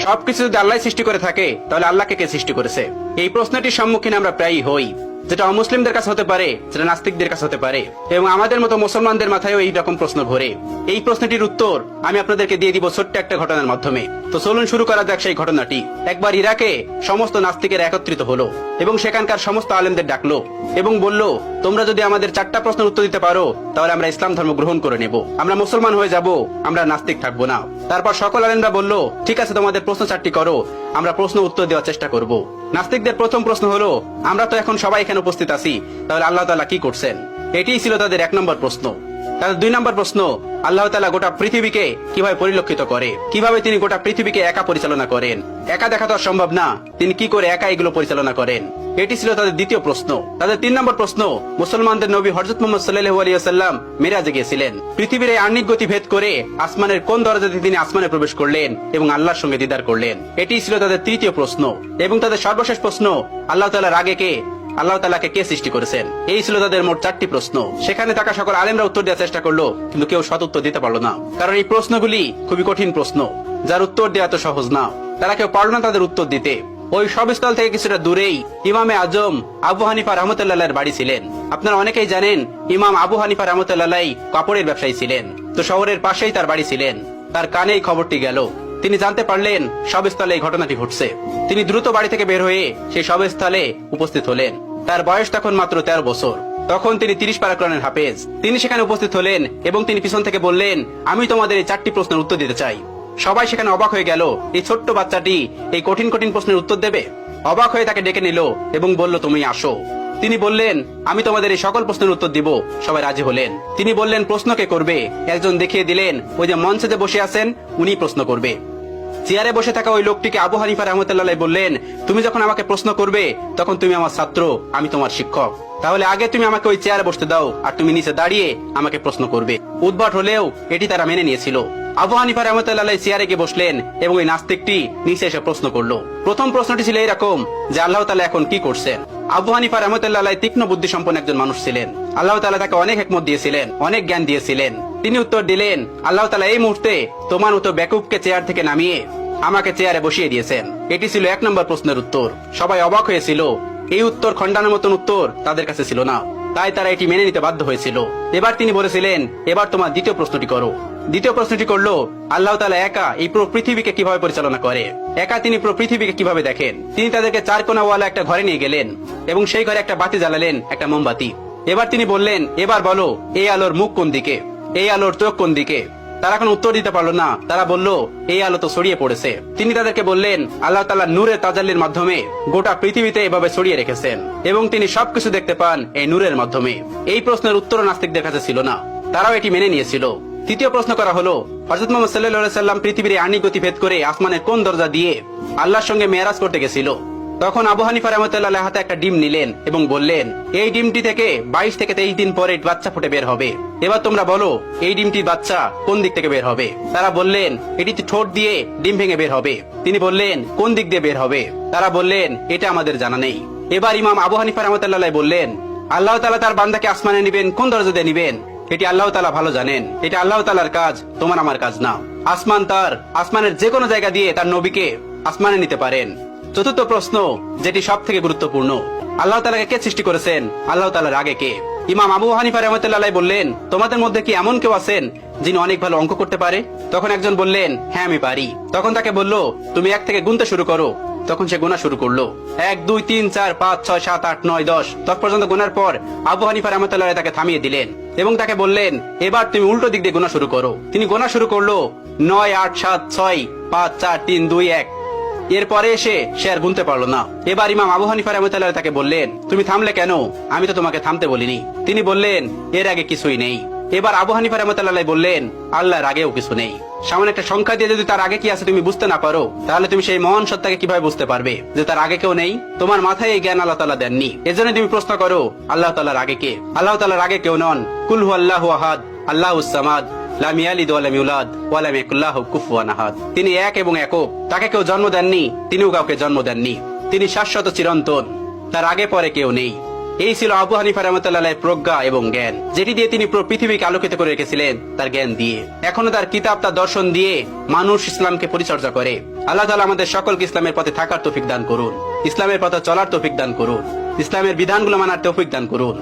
সবকিছু যদি আল্লাহ সৃষ্টি করে থাকে তাহলে আল্লাহকে কে সৃষ্টি করেছে? এই প্রশ্নটির সম্মুখীন আমরা প্রায়ই হই, যেটা অমুসলিমদের কাছে হতে পারে, যেটা নাস্তিকদের কাছে হতে পারে, এবং আমাদের মতো মুসলমানদের মাথায়ও এই রকম প্রশ্ন ঘোরে। এই প্রশ্নটির উত্তর আমি আপনাদেরকে দিয়ে দিব ছোট্ট একটা ঘটনার মাধ্যমে। তো চলুন শুরু করা যাক সেই ঘটনাটি। একবার ইরাকে সমস্ত নাস্তিকের একত্রিত হলো এবং সেখানকার সমস্ত আলেমদের ডাকলো এবং বলল, তোমরা যদি আমাদের 4টা প্রশ্নের উত্তর দিতে পারো তাহলে আমরা ইসলাম ধর্ম গ্রহণ করে নেব, আমরা মুসলমান হয়ে যাব, আমরা নাস্তিক থাকবো না। তারপর সকল আলেমরা বলল, ঠিক আছে, তোমাদের প্রশ্ন 4টি করো, আমরা প্রশ্ন উত্তর দেওয়ার চেষ্টা করব। নাস্তিকদের প্রথম প্রশ্ন হলো, আমরা তো এখন সবাই এখানে উপস্থিত আছি, তাহলে আল্লাহ তাআলা কি করছেন? এটিই ছিল তাদের 1 নম্বর প্রশ্ন। তাদের 2 নম্বর প্রশ্ন, আল্লাহ তাআলা গোটা পৃথিবীকে কিভাবে পরিলক্ষিত করে, কিভাবে তিনি গোটা পৃথিবীকে একা পরিচালনা করেন? একা দেখা তো সম্ভব না, তিনি কি করে একা এগুলো পরিচালনা করেন? এটি ছিল তাদের দ্বিতীয় প্রশ্ন। তাদের 3 নম্বর প্রশ্ন, মুসলমানদের নবী হযরত মুহাম্মদ সাল্লাল্লাহু আলাইহি ওয়াসাল্লাম মিরাজে গিয়েছিলেন, পৃথিবীর এই আহ্নিক গতি ভেদ করে আসমানের কোন দরজাতে তিনি আসমানে প্রবেশ করলেন এবং আল্লাহর সঙ্গে দিদার করলেন? এটি ছিল তাদের তৃতীয় প্রশ্ন। এবং তাদের সর্বশেষ প্রশ্ন, আল্লাহ তাআলার আগে কে, আল্লাহ তাআলাকে কে সৃষ্টি করেছেন? এই ছিল তাদের মোট 4টি প্রশ্ন। সেখানে থাকা সকল আলেমরা উত্তর দেওয়ার চেষ্টা করলো, কিন্তু কেউ সৎ উত্তর দিতে পারলো না, কারণ এই প্রশ্নগুলি খুবই কঠিন প্রশ্ন, যার উত্তর দেওয়া তো সহজ না। তারা কেউ পারল না তাদের উত্তর দিতে। ওই সবস্থল থেকে কিছুটা দূরেই ইমামে আজম আবু হানিফা রাহমাতুল্লাহর বাড়ি ছিলেন। আপনারা অনেকেই জানেন, ইমাম আবু হানিফা রাহমাতুল্লাহ কাপড়ের ব্যবসায়ী ছিলেন। তো শহরের পাশেই তার বাড়ি ছিলেন। তার কানেই খবরটি গেল। তিনি জানতে পারলেন সবস্থলে এই ঘটনাটি ঘটছে। তিনি দ্রুত বাড়ি থেকে বের হয়ে সেই সবস্থলে উপস্থিত হলেন। তার বয়স তখন মাত্র 13 বছর। তখন তিনি 30 পারা কোরআনের হাফেজ। তিনি সেখানে উপস্থিত হলেন এবং তিনি পিছন থেকে বললেন, আমি তোমাদের এই 4টি প্রশ্নের উত্তর দিতে চাই। সবাই সেখানে অবাক হয়ে গেল, এই ছোট্ট বাচ্চাটি এই কঠিন কঠিন প্রশ্নের উত্তর দেবে? অবাক হয়ে তাকে ডেকে নিল এবং বলল, তুমি আসো। তিনি বললেন, আমি তোমাদের এই সকল প্রশ্নের উত্তর দিব। সবাই রাজি হলেন। তিনি বললেন, প্রশ্ন কে করবে? একজন দেখিয়ে দিলেন, ওই যে মঞ্চে যে বসে আছেন উনি প্রশ্ন করবে। চেয়ারে বসে থাকা ওই লোকটিকে আবু হানিফা রাহমাতুল্লাহ বললেন, তুমি যখন আমাকে প্রশ্ন করবে তখন তুমি আমার ছাত্র, আমি তোমার শিক্ষক, তাহলে আগে তুমি আমাকে ওই চেয়ারে বসতে দাও, আর তুমি নিচে দাঁড়িয়ে আমাকে প্রশ্ন করবে। উদ্ভট হলেও এটি তারা মেনে নিয়েছিল। আবু হানিফা রাহমাতুল্লাহ চেয়ারে গিয়ে বসলেন এবং ওই নাস্তিকটি নিচে এসে প্রশ্ন করলো। প্রথম প্রশ্নটি ছিল এরকম যে, আল্লাহ তাআলা এখন কি করছেন? আবু হানিফা রাহমাতুল্লাহ তীক্ষ্ণ বুদ্ধি সম্পন্ন একজন মানুষ ছিলেন। আল্লাহ তাআলা তাকে অনেক হিকমত দিয়েছিলেন, অনেক জ্ঞান দিয়েছিলেন। তিনি উত্তর দিলেন, আল্লাহ তাআলা এই মুহূর্তে তোমার মতো বেকুবকে চেয়ার থেকে নামিয়ে আমাকে চেয়ারে বসিয়ে দিয়েছেন। এটি ছিল 1 নম্বর প্রশ্নের উত্তর। সবাই অবাক হয়েছিল। এই উত্তর খণ্ডানোর মতন উত্তর তাদের কাছে ছিল না, তাই তারা এটি মেনে নিতে বাধ্য হয়েছিল। এবার তিনি বলেছিলেন, এবার তোমার দ্বিতীয় প্রশ্নটি করো। দ্বিতীয় প্রশ্নটি করলো, আল্লাহ তাআলা একা এই পুরো পৃথিবীকে কিভাবে পরিচালনা করে? একা তিনি পুরো পৃথিবীকে কিভাবে দেখেন? তিনি তাদেরকে 4 কোণাওয়ালা একটা ঘরে নিয়ে গেলেন এবং সেই ঘরে একটা বাতি জ্বালালেন, একটা মোমবাতি। এবার তিনি বললেন, এবার বলো, এই আলোর মুখ কোন দিকে, এই আলোর চোখ কোন দিকে? তারা কোনো উত্তর দিতে পারলো না। তারা বলল, এই আলো তো ছড়িয়ে পড়েছে। তিনি তাদেরকে বললেন, আল্লাহ তাআলা নূরের তাজাল্লির মাধ্যমে গোটা পৃথিবীতে এভাবে ছড়িয়ে রেখেছেন এবং তিনি সবকিছু দেখতে পান এই নূরের মাধ্যমে। এই প্রশ্নের উত্তর নাস্তিকদের কাছে ছিল না, তারাও এটি মেনে নিয়েছিল। তৃতীয় প্রশ্ন করা হলো, হযরত মুহাম্মদ সাল্লাল্লাহু আলাইহি ওয়াসাল্লাম পৃথিবীর আহ্নিক গতি ভেদ করে আসমানের কোন দরজা দিয়ে আল্লাহর সঙ্গে মেরাজ করতে গেছিল? তখন আবু হানিফা রাহমাতুল্লাহ হাতে একটা ডিম নিলেন এবং বললেন, এই ডিমটি থেকে 22 থেকে 23 দিন পরে বাচ্চা ফুটে বের হবে। এবার তোমরা বলো, এই ডিমটির বাচ্চা কোন দিক থেকে বের হবে? তারা বললেন, এটি ঠোঁট দিয়ে ডিম ভেঙে বের হবে। তিনি বললেন, কোন দিক দিয়ে বের হবে? তারা বললেন, এটা আমাদের জানা নেই। এবার ইমাম আবু হানিফা রাহমাতুল্লাহ বললেন, আল্লাহ তাআলা তার বান্দাকে আসমানে নিবেন কোন দরজা দিয়ে নিবেন এটি আল্লাহ তাআলা ভালো জানেন। এটা আল্লাহ তাআলার কাজ, তোমার আমার কাজ না। আসমান তার, আসমানের যে কোনো জায়গা দিয়ে তার নবীকে আসমানে নিতে পারেন। চতুর্থ প্রশ্ন, যেটি সব থেকে গুরুত্বপূর্ণ, আল্লাহ তাআলাকে কে সৃষ্টি করেছেন? আল্লাহ তাআলার আগে কে? ইমাম আবু হানিফা রাহমাতুল্লাহ বললেন, তোমাদের মধ্যে কি এমন কেউ আছেন যিনি অনেক ভালো অঙ্ক করতে পারে? তখন একজন বললেন, হ্যাঁ আমি পারি। তখন তাকে বলল, তুমি 1 থেকে গুনতে শুরু করো। তখন সে গোনা শুরু করলো। 1 2 3 4 5 6 7 8 9 10 10 পর্যন্ত গোনার পর আবু হানিফা রাহমাতুল্লাহ তাকে থামিয়ে দিলেন এবং তাকে বললেন, এবার তুমি উল্টো দিক দিয়ে গোনা শুরু করো। তিনি গোনা শুরু করলো 9 8 7 6 5 4 3 2 1। এরপরে এসে সে আর গুনতে পারলো না। এবার ইমাম আবু হানিফা রাহমাতুল্লাহ তাকে বললেন, তুমি থামলে কেন? আমি তো তোমাকে থামতে বলিনি। তিনি বললেন, এর আগে কিছুই নেই। এবার আবু হানিফা রাহমাতুল্লাহ বললেন, আল্লাহর আগেও কিছু নেই। সামান্য একটা সংখ্যা দিয়ে যদি তার আগে কি আছে তুমি বুঝতে না পারো, তাহলে তুমি সেই মহান সত্তাকে কিভাবে বুঝতে পারবে যে তার আগে কেউ নেই? তোমার মাথায় এই জ্ঞান আল্লাহ তাআলা দেননি। এজন্য তুমি প্রশ্ন করো, আল্লাহ তাআলার আগে কে? আল্লাহ তাআলার আগে কেউ নন। কুল হুয়াল্লাহু আহাদ, আল্লাহুস সামাদ, লাম ইয়ালিদ ওয়া লাম ইউলাদ ওয়া লাম ইয়াকুল লাহু কুফুয়ান আহাদ। তিনি এক এবং একক, তাকে কেউ জন্ম দেননি, তিনিও কাউকে জন্ম দেননি। তিনি শাশ্বত চিরন্তন, তার আগে পরে কেউ নেই। এই ছিল আবু হানিফা রাহমাতুল্লাহ প্রজ্ঞা এবং জ্ঞান, যেটি দিয়ে তিনি পুরো পৃথিবীকে আলোকিত করে রেখেছিলেন তার জ্ঞান দিয়ে। এখনো তার কিতাব, তার দর্শন দিয়ে মানুষ ইসলামকে পরিচর্যা করে। আল্লাহ তাআলা আমাদের সকলকে ইসলামের পথে থাকার তৌফিক দান করুন, ইসলামের পথে চলার তৌফিক দান করুন, ইসলামের বিধানগুলো মানার তৌফিক দান করুন।